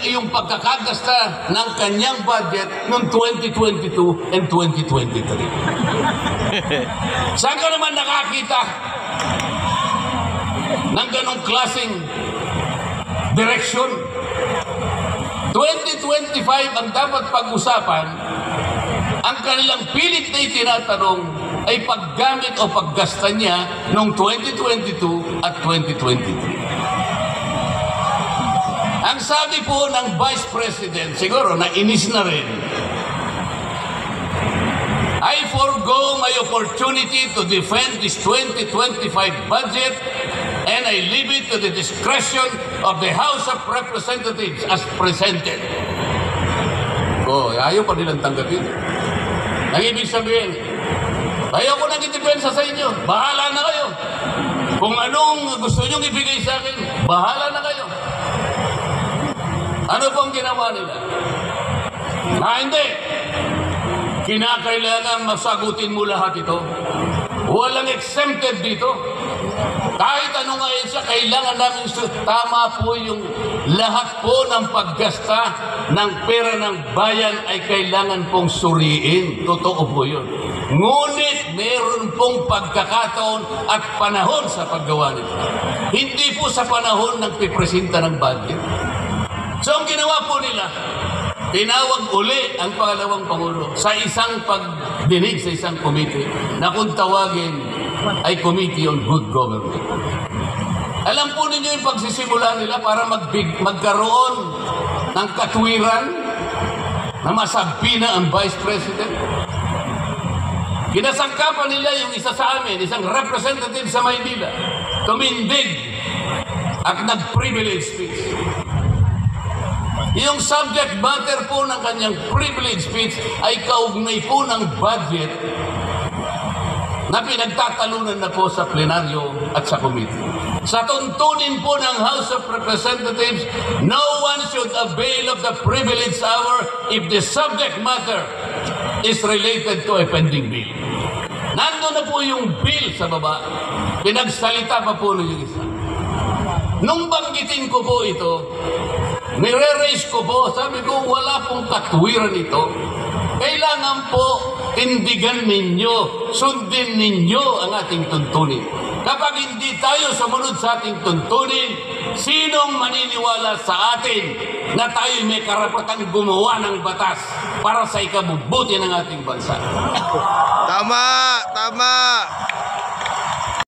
yung pagkakagasta ng kanyang budget noong 2022 and 2023. Saan ka naman nakakita ng ganong klaseng direksyon? 2025 ang dapat pag-usapan, ang kanilang pilit na itinatanong ay paggamit o paggasta niya noong 2022 at 2023. Ang sabi po ng Vice President, siguro nainis na rin, I forgo my opportunity to defend this 2025 budget and I leave it to the discretion of the House of Representatives as presented. Ayaw pa nilang tanggapin. Ang ibig sabihin, ayaw ko nang idepensa sa inyo. Bahala na kayo. Kung anong gusto nyong ibigay sa akin, bahala na kayo. Ano pong ginawa nila? Hindi. Kinakailangan masagutin mo lahat ito. Walang exempted dito. Kahit ano nga yun siya, kailangan namin tama po yung lahat po ng paggasta ng pera ng bayan ay kailangan pong suriin. Totoo po yun. Ngunit meron pong pagkakataon at panahon sa paggawa nito. Hindi po sa panahon ng pipresenta ng budget. So ang ginawa po nila, tinawag uli ang pangalawang Pangulo sa isang pagdinig sa isang committee na kung tawagin ay Committee on Good Government. Alam po ninyo yung pagsisimula nila para magkaroon ng katwiran na masabi na ang Vice President. Kinasangkapan nila yung isa sa amin, isang representative sa Maynila, tumindig at nag-privilege speech. Yung subject matter po ng kanyang privilege speech ay kaugnay po ng budget na pinagtatalunan na po sa plenaryo at sa committee. Sa tuntunin po ng House of Representatives, no one should avail of the privilege hour if the subject matter is related to a pending bill. Nandun na po yung bill sa baba, pinagsalita pa po ng isa. Nung banggitin ko po ito, nire-raise ko po, sabi ko, wala pong katwiran ito. Kailangan po tindigan ninyo, sundin ninyo ang ating tuntunin. Kapag hindi tayo sumunod sa ating tuntunin, sinong maniniwala sa atin na tayo may karapatang gumawa ng batas para sa ikabubuti ng ating bansa? Tama! Tama!